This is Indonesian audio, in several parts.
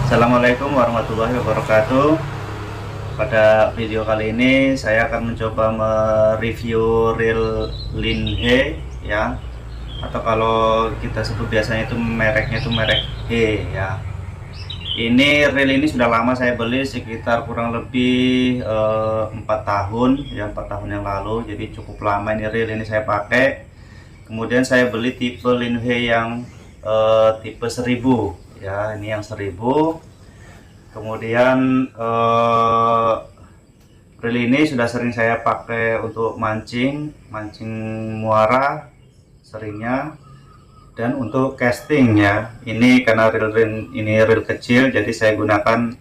Assalamualaikum warahmatullahi wabarakatuh. Pada video kali ini saya akan mencoba mereview reel Linhe ya, atau kalau kita sebut biasanya itu mereknya itu merek He ya. Ini reel ini sudah lama saya beli, sekitar kurang lebih 4 tahun ya, 4 tahun yang lalu. Jadi cukup lama ini reel ini saya pakai. Kemudian saya beli tipe Linhe yang tipe 1000 ya, ini yang 1000. Kemudian reel ini sudah sering saya pakai untuk mancing muara seringnya, dan untuk casting ya. Ini karena reel ini reel kecil, jadi saya gunakan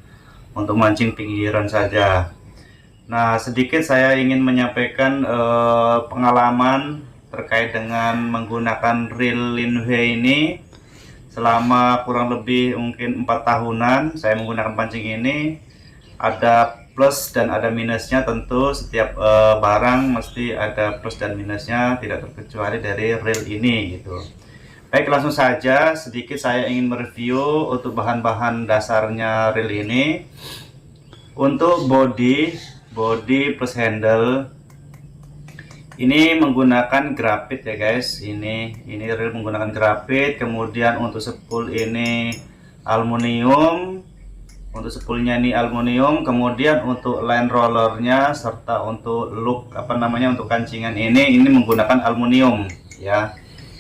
untuk mancing pinggiran saja. Nah, sedikit saya ingin menyampaikan pengalaman terkait dengan menggunakan reel Linhe ini. Selama kurang lebih mungkin 4 tahunan saya menggunakan pancing ini, ada plus dan ada minusnya. Tentu setiap barang mesti ada plus dan minusnya, tidak terkecuali dari reel ini gitu. Baik, langsung saja sedikit saya ingin mereview untuk bahan-bahan dasarnya reel ini. Untuk body plus handle ini menggunakan grafit ya guys. Ini reel menggunakan grafit. Kemudian untuk spool ini aluminium. Untuk spoolnya ini aluminium. Kemudian untuk line rollernya serta untuk loop untuk kancingan ini menggunakan aluminium ya.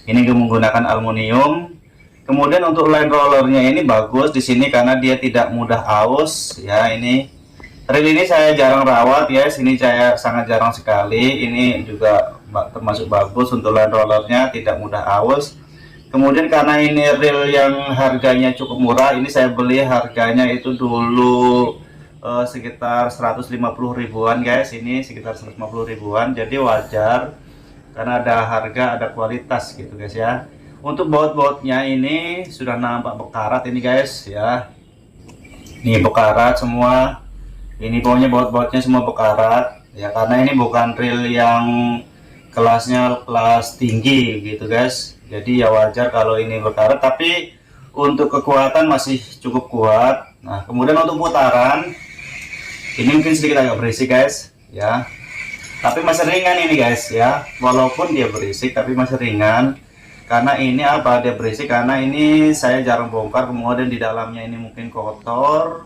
Ini menggunakan aluminium. Kemudian untuk line rollernya ini bagus di sini karena dia tidak mudah aus ya. Ini reel ini saya jarang rawat ya, sini saya sangat jarang sekali. Ini juga termasuk bagus untuk line rollernya, tidak mudah aus. Kemudian karena ini reel yang harganya cukup murah, ini saya beli harganya itu dulu sekitar 150 ribuan guys. Ini sekitar 150 ribuan, jadi wajar karena ada harga, ada kualitas gitu guys ya. Untuk baut-bautnya ini sudah nampak bekarat ini guys ya. Ini bekarat semua. Ini pokoknya baut-bautnya semua bekarat ya, karena ini bukan reel yang kelasnya kelas tinggi gitu guys. Jadi ya wajar kalau ini bekarat, tapi untuk kekuatan masih cukup kuat. Nah, kemudian untuk putaran ini mungkin sedikit agak berisik guys ya, tapi masih ringan ini guys ya. Walaupun dia berisik tapi masih ringan. Karena ini apa dia berisik, karena ini saya jarang bongkar. Kemudian di dalamnya ini mungkin kotor,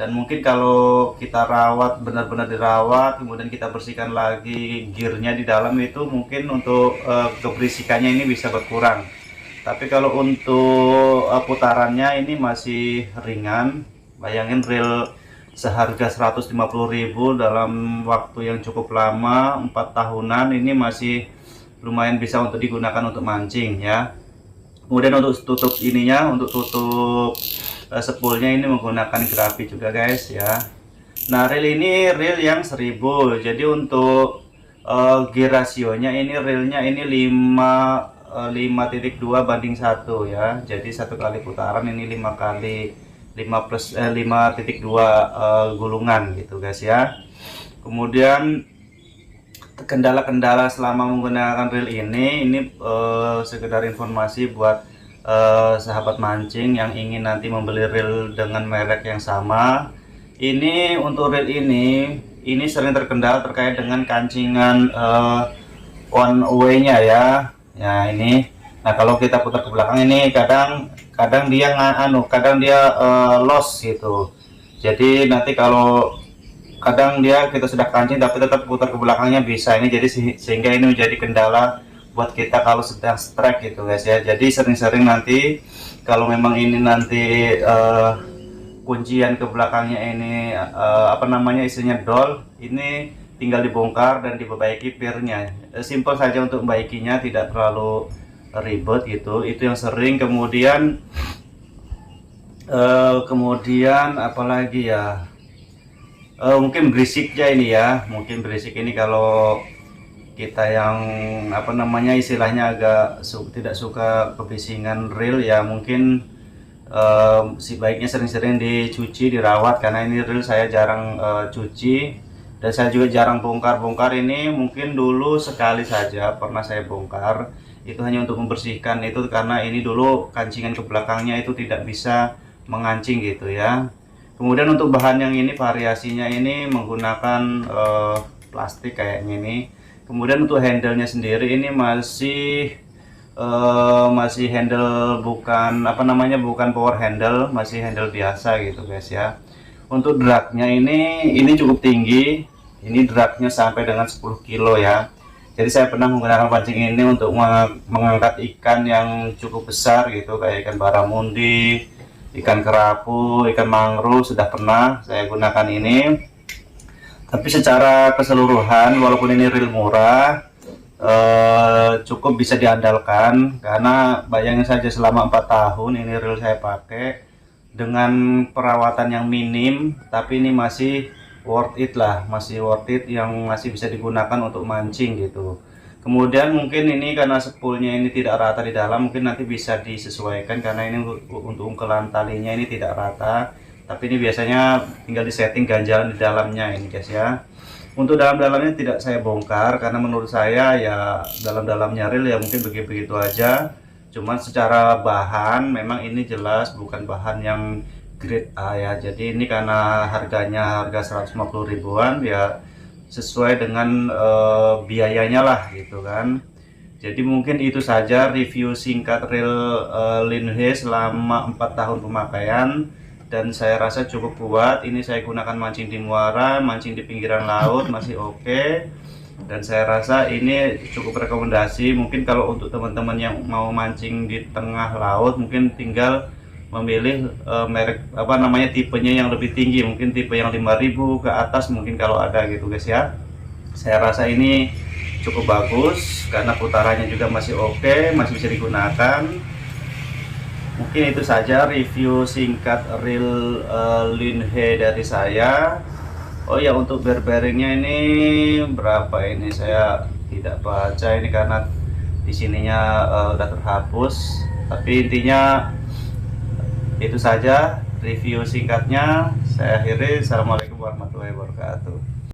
dan mungkin kalau kita rawat, benar-benar dirawat, kemudian kita bersihkan lagi gearnya di dalam, itu mungkin untuk keberisikannya ini bisa berkurang. Tapi kalau untuk putarannya ini masih ringan. Bayangin reel seharga 150 ribu dalam waktu yang cukup lama, 4 tahunan, ini masih lumayan bisa untuk digunakan untuk mancing ya. Kemudian untuk tutup ininya, untuk tutup spoolnya ini menggunakan grafit juga guys ya. Nah, reel ini reel yang 1000. Jadi untuk gear rasionya ini reelnya ini 5,2 banding 1 ya. Jadi satu kali putaran ini 5,2 gulungan gitu guys ya. Kemudian kendala-kendala selama menggunakan reel ini sekedar informasi buat sahabat mancing yang ingin nanti membeli reel dengan merek yang sama. Ini untuk reel ini sering terkendala terkait dengan kancingan one way nya ya. Ya ini. Nah, kalau kita putar ke belakang ini kadang dia kadang dia loss gitu. Jadi nanti kalau kadang kita sudah kancing tapi tetap putar ke belakangnya bisa ini, jadi sehingga ini menjadi kendala buat kita kalau sedang strike gitu guys ya. Jadi sering-sering nanti kalau memang ini nanti kuncian ke belakangnya ini isinya dol, ini tinggal dibongkar dan diperbaiki pirnya. Simpel saja untuk membaikinya, tidak terlalu ribet gitu. Itu yang sering. Kemudian apalagi ya, mungkin berisiknya ini ya, mungkin berisik ini kalau kita yang istilahnya agak tidak suka kebisingan reel ya, mungkin sebaiknya sering-sering dicuci, dirawat, karena ini reel saya jarang cuci, dan saya juga jarang bongkar. Ini mungkin dulu sekali saja pernah saya bongkar, itu hanya untuk membersihkan itu, karena ini dulu kancingan ke belakangnya itu tidak bisa mengancing gitu ya. Kemudian untuk bahan yang ini variasinya ini menggunakan plastik kayaknya ini. Kemudian untuk handle-nya sendiri ini masih handle, bukan apa namanya, bukan power handle, masih handle biasa gitu guys ya. Untuk dragnya ini cukup tinggi, ini dragnya sampai dengan 10 kilo ya. Jadi saya pernah menggunakan pancing ini untuk mengangkat ikan yang cukup besar gitu, kayak ikan baramundi, ikan kerapu, ikan mangrove, sudah pernah saya gunakan ini. Tapi secara keseluruhan walaupun ini reel murah, cukup bisa diandalkan, karena bayangin saja selama 4 tahun ini reel saya pakai dengan perawatan yang minim, tapi ini masih worth it lah, masih worth it, yang masih bisa digunakan untuk mancing gitu. Kemudian mungkin ini karena spoolnya ini tidak rata di dalam, mungkin nanti bisa disesuaikan karena ini untuk ungkelan talinya ini tidak rata, tapi ini biasanya tinggal disetting ganjalan di dalamnya ini guys ya. Untuk dalam-dalamnya tidak saya bongkar karena menurut saya ya dalam-dalamnya reel ya mungkin begitu-begitu aja. Cuman secara bahan memang ini jelas bukan bahan yang grade A ya. Jadi ini karena harganya harga 150 ribuan ya, sesuai dengan biayanya lah gitu kan. Jadi mungkin itu saja review singkat reel Linhe selama 4 tahun pemakaian, dan saya rasa cukup kuat. Ini saya gunakan mancing di muara, mancing di pinggiran laut masih oke. Dan saya rasa ini cukup rekomendasi. Mungkin kalau untuk teman-teman yang mau mancing di tengah laut, mungkin tinggal memilih merek apa namanya, tipenya yang lebih tinggi, mungkin tipe yang 5000 ke atas mungkin kalau ada gitu guys ya. Saya rasa ini cukup bagus karena putarannya juga masih oke, masih bisa digunakan. Mungkin itu saja review singkat reel Linhe dari saya. Oh ya, untuk bearingnya ini berapa ini saya tidak baca ini karena di sininya udah terhapus. Tapi intinya itu saja review singkatnya. Saya akhiri. Assalamualaikum warahmatullahi wabarakatuh.